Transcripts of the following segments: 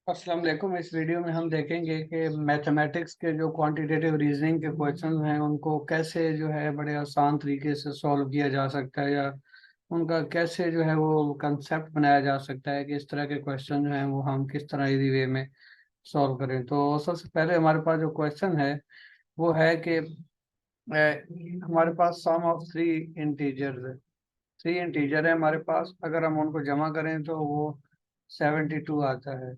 अस्सलाम वालेकुम। इस वीडियो में हम देखेंगे कि मैथमेटिक्स के जो क्वांटिटेटिव रीजनिंग के क्वेश्चन हैं उनको कैसे जो है बड़े आसान तरीके से सॉल्व किया जा सकता है, या उनका कैसे जो है वो कंसेप्ट बनाया जा सकता है कि इस तरह के क्वेश्चन जो हैं वो हम किस तरह इजी वे में सॉल्व करें। तो सबसे पहले हमारे पास जो क्वेश्चन है वो है कि हमारे पास सम ऑफ थ्री इंटीजर्स है। थ्री इंटीजर है हमारे पास, अगर हम उनको जमा करें तो वो 72 आता है।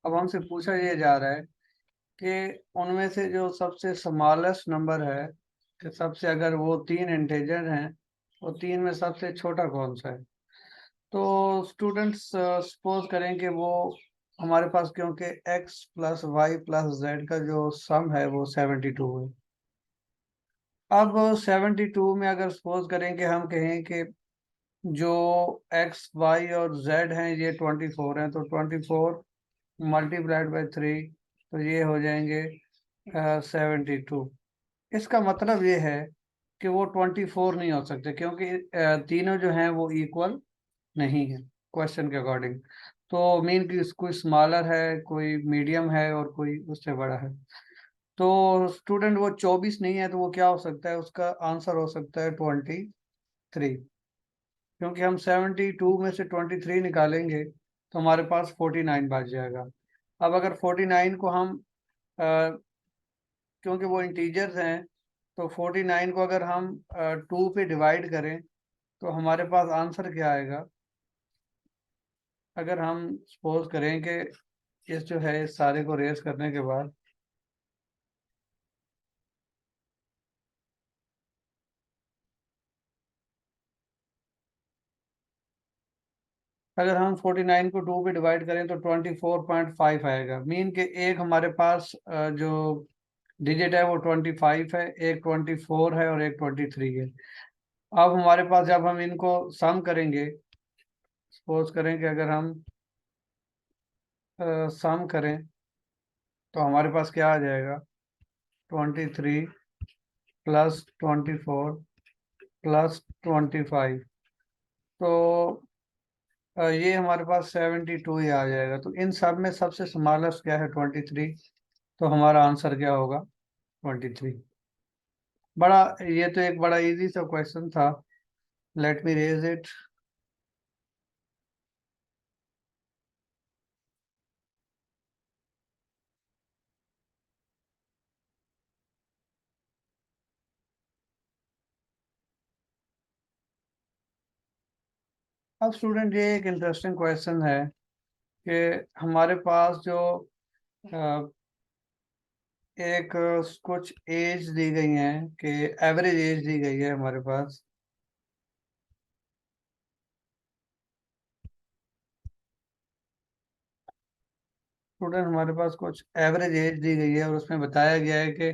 अब हमसे पूछा ये जा रहा है कि उनमें से जो सबसे स्मॉलेस्ट नंबर है, कि सबसे, अगर वो तीन इंटीजर हैं, वो तीन में सबसे छोटा कौन सा है। तो स्टूडेंट्स सपोज करें कि वो हमारे पास, क्योंकि x plus y plus z का जो सम है वो 72 है। अब 72 में अगर सपोज करें कि हम कहें कि जो x y और z हैं ये 24 हैं, तो 24 मल्टीप्लाइड बाई 3, तो ये हो जाएंगे 72। इसका मतलब ये है कि वो 24 नहीं हो सकते, क्योंकि तीनों जो हैं वो इक्वल नहीं है क्वेश्चन के अकॉर्डिंग। तो मीन की कोई स्मॉलर है, कोई मीडियम है और कोई उससे बड़ा है। तो स्टूडेंट वो 24 नहीं है, तो वो क्या हो सकता है, उसका आंसर हो सकता है 23, क्योंकि हम 72 में से 23 निकालेंगे तो हमारे पास 49 बच जाएगा। अब अगर 49 को हम क्योंकि वो इंटीजर्स हैं, तो 49 को अगर हम 2 पे डिवाइड करें तो हमारे पास आंसर क्या आएगा। अगर हम सपोज करें कि इस जो है इस सारे को रेस करने के बाद, अगर हम 49 को 2 पे डिवाइड करें तो 24.5 आएगा। मीन के एक हमारे पास जो डिजिट है वो 25 है, एक 24 है और एक 23 है। अब हमारे पास जब हम इनको सम करेंगे, सपोज करें कि अगर हम सम करें तो हमारे पास क्या आ जाएगा, 23 प्लस 24 प्लस 25। तो ये हमारे पास 72 ही आ जाएगा। तो इन सब में सबसे स्मॉलेस्ट क्या है, 23। तो हमारा आंसर क्या होगा, 23। बड़ा, ये तो एक बड़ा इजी सा क्वेश्चन था। Let me raise it. अब स्टूडेंट, ये एक इंटरेस्टिंग क्वेश्चन है कि हमारे पास जो अ, एक कुछ एज दी गई है, कि एवरेज एज दी गई है हमारे पास। स्टूडेंट, हमारे पास कुछ एवरेज एज दी गई है और उसमें बताया गया है कि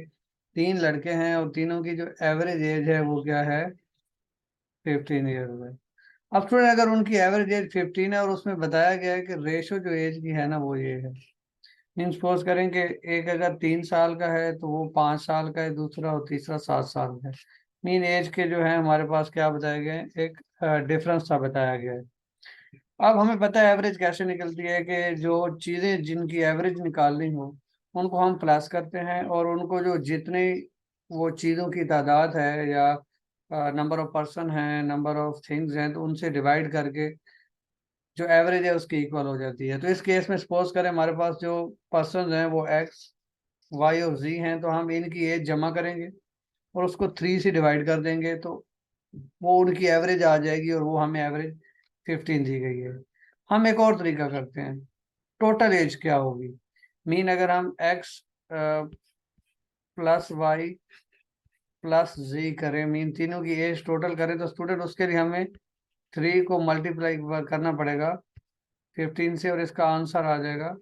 तीन लड़के हैं और तीनों की जो एवरेज एज है वो क्या है, 15 ईयर है। अब स्टूडेंट, अगर उनकी एवरेज एज 15 है और उसमें बताया गया है कि रेशो जो एज की है ना वो ये है। मीन सपोज करें कि एक अगर 3 साल का है तो वो 5 साल का है, दूसरा और तीसरा 7 साल का है। मीन एज के जो है हमारे पास क्या बताए गए हैं, एक डिफरेंस सा बताया गया है। अब हमें पता है एवरेज कैसे निकलती है, कि जो चीज़ें जिनकी एवरेज निकालनी हो उनको हम प्लस करते हैं, और उनको जो जितने वो चीज़ों की तादाद है, या नंबर ऑफ पर्सन है, नंबर ऑफ थिंग्स हैं, तो उनसे डिवाइड करके जो एवरेज है उसकी इक्वल हो जाती है। तो इस केस में सपोज करें हमारे पास जो पर्सन हैं वो एक्स वाई और जी हैं, तो हम इनकी एज जमा करेंगे और उसको 3 से डिवाइड कर देंगे, तो वो उनकी एवरेज आ जाएगी और वो हमें एवरेज 15 दी गई है। हम एक और तरीका करते हैं, टोटल एज क्या होगी। मीन अगर हम एक्स प्लस वाई प्लस जी करें, मीन तीनों की एज टोटल करें, तो स्टूडेंट उसके लिए हमें 3 को मल्टीप्लाई करना पड़ेगा 15 से, और इसका आंसर आ जाएगा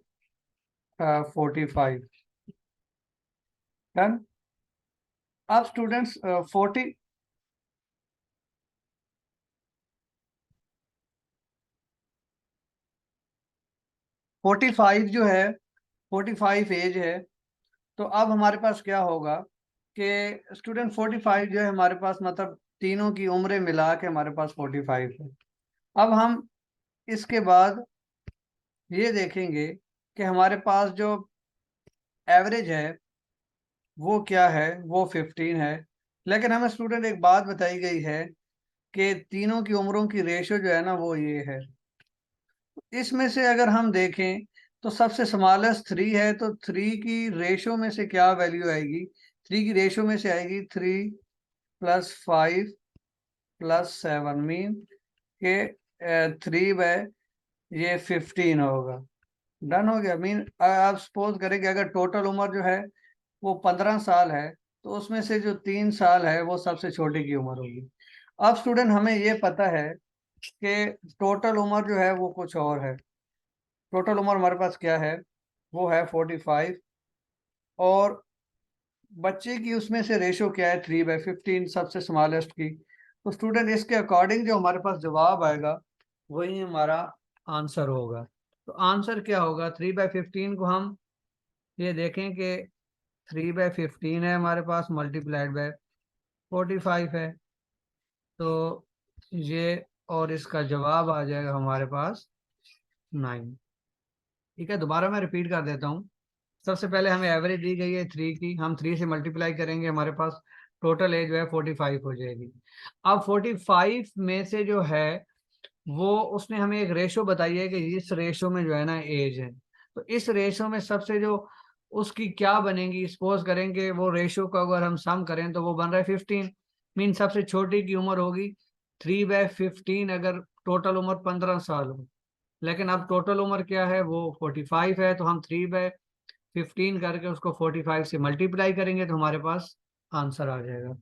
45। डन। अब स्टूडेंट्स 45 जो है, 45 एज है। तो अब हमारे पास क्या होगा कि स्टूडेंट 45 जो है हमारे पास, मतलब तीनों की उम्रें मिला के हमारे पास 45 है। अब हम इसके बाद ये देखेंगे कि हमारे पास जो एवरेज है वो क्या है, वो 15 है। लेकिन हमें स्टूडेंट एक बात बताई गई है कि तीनों की उम्रों की रेशो जो है ना वो ये है। इसमें से अगर हम देखें तो सबसे स्मॉलेस्ट 3 है, तो 3 की रेशो में से क्या वैल्यू आएगी? 3 की रेशो में से आएगी 3 + 5 + 7, मीन के 3/, ये 15 होगा। डन हो गया। मीन आप सपोज करें कि अगर टोटल उम्र जो है वो 15 साल है, तो उसमें से जो 3 साल है वो सबसे छोटे की उम्र होगी। अब स्टूडेंट हमें ये पता है कि टोटल उम्र जो है वो कुछ और है। टोटल उम्र हमारे पास क्या है, वो है 45, और बच्चे की उसमें से रेशो क्या है, 3/15, सबसे स्मॉलेस्ट की। तो स्टूडेंट इसके अकॉर्डिंग जो हमारे पास जवाब आएगा वही हमारा आंसर होगा। तो आंसर क्या होगा? 3/15 को हम ये देखें कि 3/15 है हमारे पास, मल्टीप्लाइड बाय 45 है, तो ये, और इसका जवाब आ जाएगा हमारे पास 9। ठीक है, दोबारा मैं रिपीट कर देता हूँ। सबसे पहले हमें एवरेज दी गई है 3 की, हम 3 से मल्टीप्लाई करेंगे, हमारे पास टोटल एज जो है 45 हो जाएगी। अब 45 में से जो है वो उसने हमें एक रेशो बताई है कि इस रेशो में जो है ना एज है, तो इस रेशो में सबसे जो उसकी क्या बनेगी, सपोज करेंगे वो रेशो को अगर हम सम करें तो वो बन रहा है 15। मीन सबसे छोटी की उम्र होगी 3/15, अगर टोटल उम्र 15 साल हो। लेकिन अब टोटल उम्र क्या है, वो 45 है, तो हम 3/15 करके उसको 45 से मल्टीप्लाई करेंगे तो हमारे पास आंसर आ जाएगा।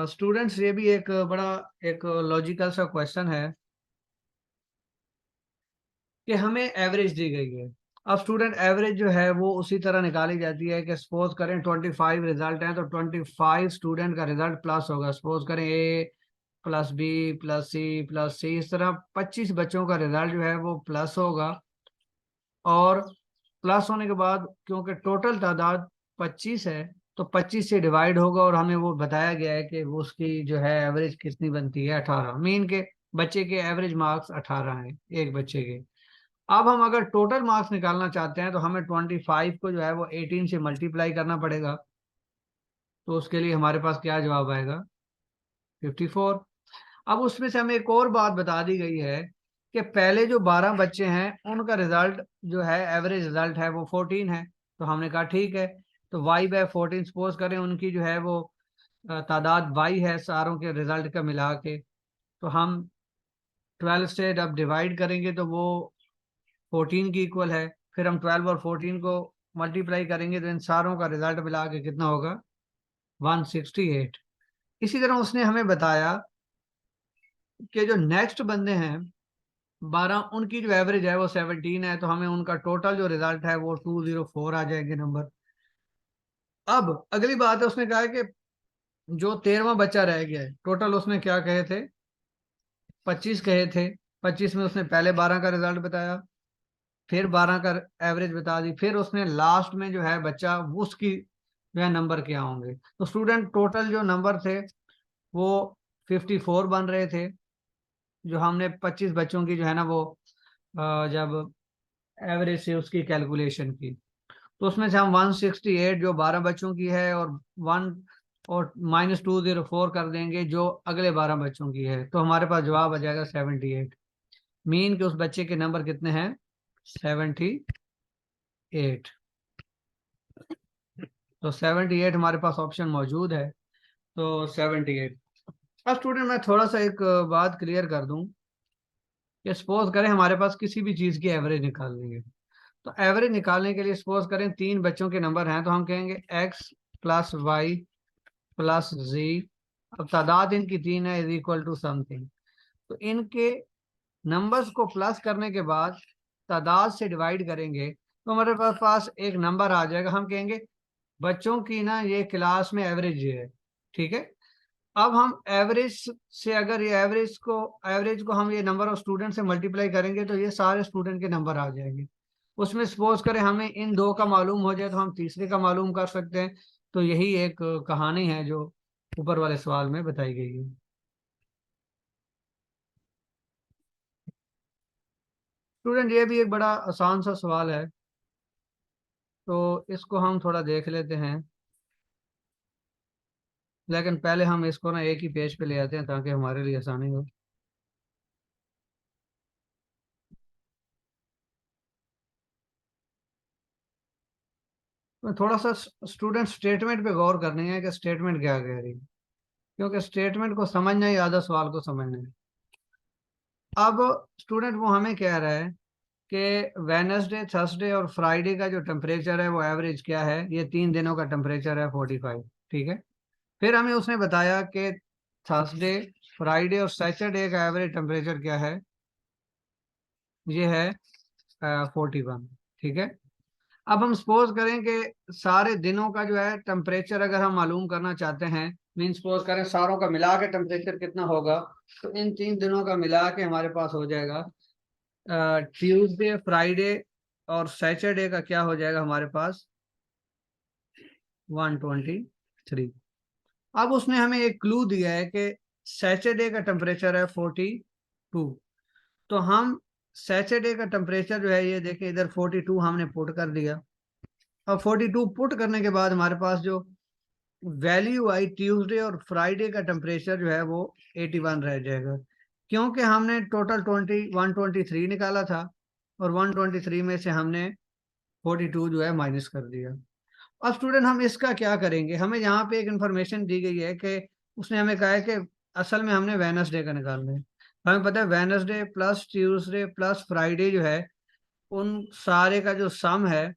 स्टूडेंट्स ये भी एक बड़ा एक लॉजिकल सा क्वेश्चन है कि हमें एवरेज दी गई है। अब स्टूडेंट एवरेज जो है वो उसी तरह निकाली जाती है कि सपोज करें 25 रिजल्ट है, तो 25 स्टूडेंट का रिजल्ट प्लस होगा। सपोज करें A + B + C + C, इस तरह 25 बच्चों का रिजल्ट जो है वो प्लस होगा। और प्लस होने के बाद क्योंकि टोटल तादाद 25 है, तो 25 से डिवाइड होगा, और हमें वो बताया गया है कि वो उसकी जो है एवरेज कितनी बनती है, 18। मीन के बच्चे के एवरेज मार्क्स 18 हैं एक बच्चे के। अब हम अगर टोटल मार्क्स निकालना चाहते हैं तो हमें 25 को जो है वो 18 से मल्टीप्लाई करना पड़ेगा, तो उसके लिए हमारे पास क्या जवाब आएगा, 54। अब उसमें से हमें एक और बात बता दी गई है कि पहले जो 12 बच्चे हैं उनका रिजल्ट जो है, एवरेज रिजल्ट है वो 14 है। तो हमने कहा ठीक है, तो y/14 सपोज करें उनकी जो है वो तादाद y है सारों के रिजल्ट का मिला के, तो हम 12 से जब डिवाइड करेंगे तो वो 14 की इक्वल है। फिर हम 12 और 14 को मल्टीप्लाई करेंगे तो इन सारों का रिजल्ट मिला के कितना होगा, 168। इसी तरह उसने हमें बताया कि जो नेक्स्ट बंदे हैं 12, उनकी जो एवरेज है वो 17 है, तो हमें उनका टोटल जो रिजल्ट है वो 204 आ जाएंगे नंबर। अब अगली बात है, उसने कहा है कि जो 13वां बच्चा रह गया है, टोटल उसने क्या कहे थे, 25 कहे थे। 25 में उसने पहले 12 का रिजल्ट बताया, फिर 12 का एवरेज बता दी, फिर उसने लास्ट में जो है बच्चा उसकी जो है नंबर क्या होंगे। तो स्टूडेंट टोटल जो नंबर थे वो 54 बन रहे थे, जो हमने 25 बच्चों की जो है ना वो जब एवरेज से उसकी कैलकुलेशन की, तो उसमें से हम 168 जो 12 बच्चों की है और वन और -204 कर देंगे जो अगले 12 बच्चों की है, तो हमारे पास जवाब आ जाएगा 78। मीन के उस बच्चे के नंबर कितने हैं, 78। तो 78 हमारे पास ऑप्शन मौजूद है, तो 78। अब स्टूडेंट मैं थोड़ा सा एक बात क्लियर कर दूं कि सपोज करें हमारे पास किसी भी चीज़ की एवरेज निकालनी है, तो एवरेज निकालने के लिए सपोज करें 3 बच्चों के नंबर हैं, तो हम कहेंगे x + y + z। अब तादाद इनकी 3 है, इज इक्वल टू समथिंग। तो इनके नंबर्स को प्लस करने के बाद तादाद से डिवाइड करेंगे तो हमारे पास एक नंबर आ जाएगा। हम कहेंगे बच्चों की ना ये क्लास में एवरेज ये है। ठीक है, अब हम एवरेज से अगर ये एवरेज को हम ये नंबर ऑफ स्टूडेंट से मल्टीप्लाई करेंगे तो ये सारे स्टूडेंट के नंबर आ जाएंगे। उसमें सपोज करें हमें इन दो का मालूम हो जाए तो हम तीसरे का मालूम कर सकते हैं। तो यही एक कहानी है जो ऊपर वाले सवाल में बताई गई है। स्टूडेंट ये भी एक बड़ा आसान सा सवाल है, तो इसको हम थोड़ा देख लेते हैं। लेकिन पहले हम इसको ना एक ही पेज पे ले आते हैं ताकि हमारे लिए आसानी हो। तो थोड़ा सा स्टूडेंट स्टेटमेंट पे गौर करनी है कि स्टेटमेंट क्या कह रही है, क्योंकि स्टेटमेंट को समझना ही आधा सवाल को समझना है। अब स्टूडेंट वो हमें कह रहा है कि वेनसडे, थर्सडे और फ्राइडे का जो टेम्परेचर है वो एवरेज क्या है, ये 3 दिनों का टेम्परेचर है 45। ठीक है। फिर हमें उसने बताया कि थर्सडे, फ्राइडे और सैटरडे का एवरेज टेम्परेचर क्या है, ये है 41। ठीक है। अब हम सपोज करें कि सारे दिनों का जो है टेम्परेचर अगर हम मालूम करना चाहते हैं, मीन सपोज करें सारों का मिला के टेम्परेचर कितना होगा, तो इन 3 दिनों का मिला के हमारे पास हो जाएगा ट्यूसडे, फ्राइडे और सैटरडे का क्या हो जाएगा हमारे पास 123। अब उसने हमें एक क्लू दिया है कि सैटरडे का टेम्परेचर है 42। तो हम सैटरडे का टेम्परेचर जो है ये देखिए इधर 42 हमने पुट कर दिया। अब 42 पुट करने के बाद हमारे पास जो वैल्यू आई ट्यूसडे और फ्राइडे का टेम्परेचर जो है वो 81 रह जाएगा, क्योंकि हमने टोटल 123 निकाला था और 123 में से हमने 42 जो है माइनस कर दिया। अब स्टूडेंट हम इसका क्या करेंगे, हमें यहाँ पे एक इंफॉर्मेशन दी गई है कि उसने हमें कहा है कि असल में हमने वेनसडे का निकालना है। हमें पता है Wednesday plus Tuesday plus Friday जो है उन सारे का जो सम है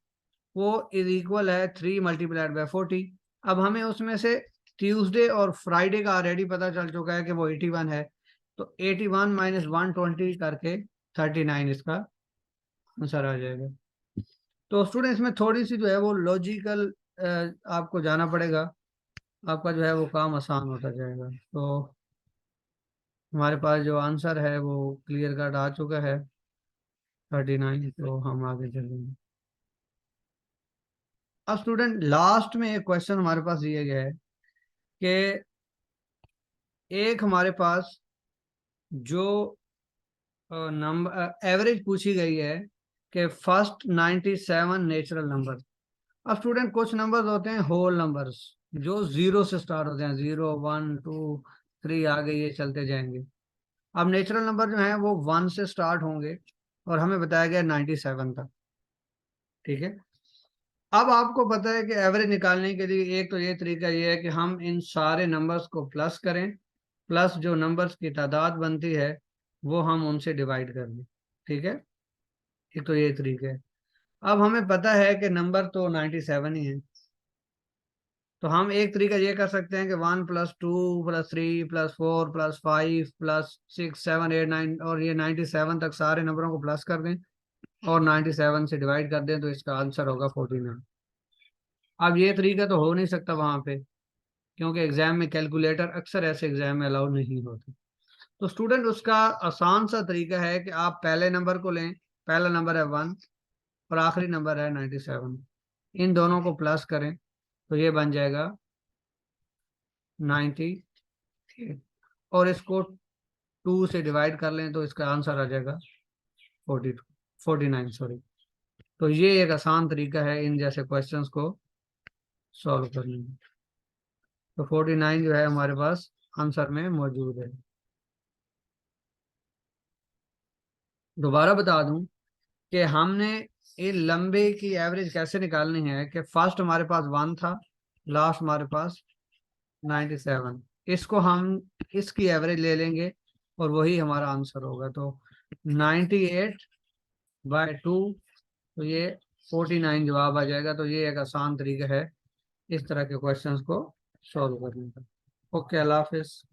वो इज इक्वल है 3 × 40। अब हमें उसमें से ट्यूसडे और फ्राइडे का ऑलरेडी पता चल चुका है कि वो 81 है, तो 81 माइनस 120 करके 39 इसका आंसर आ जाएगा। तो स्टूडेंट इसमें थोड़ी सी जो है वो लॉजिकल आपको जाना पड़ेगा, आपका जो है वो काम आसान होता जाएगा। तो हमारे पास जो आंसर है वो क्लियर कट आ चुका है 39। तो हम आगे चलेंगे। अब स्टूडेंट लास्ट में एक क्वेश्चन हमारे पास दिया गया है कि एक हमारे पास जो नंबर एवरेज पूछी गई है कि फर्स्ट 97 नेचुरल नंबर। अब स्टूडेंट कुछ नंबर्स होते हैं होल नंबर्स जो जीरो से स्टार्ट होते हैं, 0 1 2 3 आगे ये चलते जाएंगे। अब नेचुरल नंबर जो है वो 1 से स्टार्ट होंगे और हमें बताया गया 97 तक। ठीक है। अब आपको पता है कि एवरेज निकालने के लिए एक तो ये तरीका ये है कि हम इन सारे नंबर्स को प्लस करें, प्लस जो नंबर्स की तादाद बनती है वो हम उनसे डिवाइड कर दें। ठीक है। एक तो ये तरीका है। अब हमें पता है कि नंबर तो 97 ही है, तो हम एक तरीका ये कर सकते हैं कि 1 + 2 + 3 + 4 + 5 + 6 7 8 9 और ये 97 तक सारे नंबरों को प्लस कर दें और 97 से डिवाइड कर दें, तो इसका आंसर होगा 49। अब ये तरीका तो हो नहीं सकता वहां पे, क्योंकि एग्जाम में कैलकुलेटर अक्सर ऐसे एग्जाम में अलाउ नहीं होते। तो स्टूडेंट उसका आसान सा तरीका है कि आप पहले नंबर को लें, पहला नंबर है 1 और आखिरी नंबर है 97, इन दोनों को प्लस करें तो ये बन जाएगा 98 और इसको 2 से डिवाइड कर लें तो इसका आंसर आ जाएगा 42, 49 सॉरी। तो ये एक आसान तरीका है इन जैसे क्वेश्चंस को सॉल्व करने में। तो 49 जो है हमारे पास आंसर में मौजूद है। दोबारा बता दूं कि हमने ये लंबे की एवरेज कैसे निकालनी है कि फर्स्ट हमारे पास 1 था, लास्ट हमारे पास 97, इसको हम इसकी एवरेज ले लेंगे और वही हमारा आंसर होगा। तो 98/2, तो ये 49 जवाब आ जाएगा। तो ये एक आसान तरीका है इस तरह के क्वेश्चंस को सॉल्व करने का। ओके, अल्लाह हाफिज।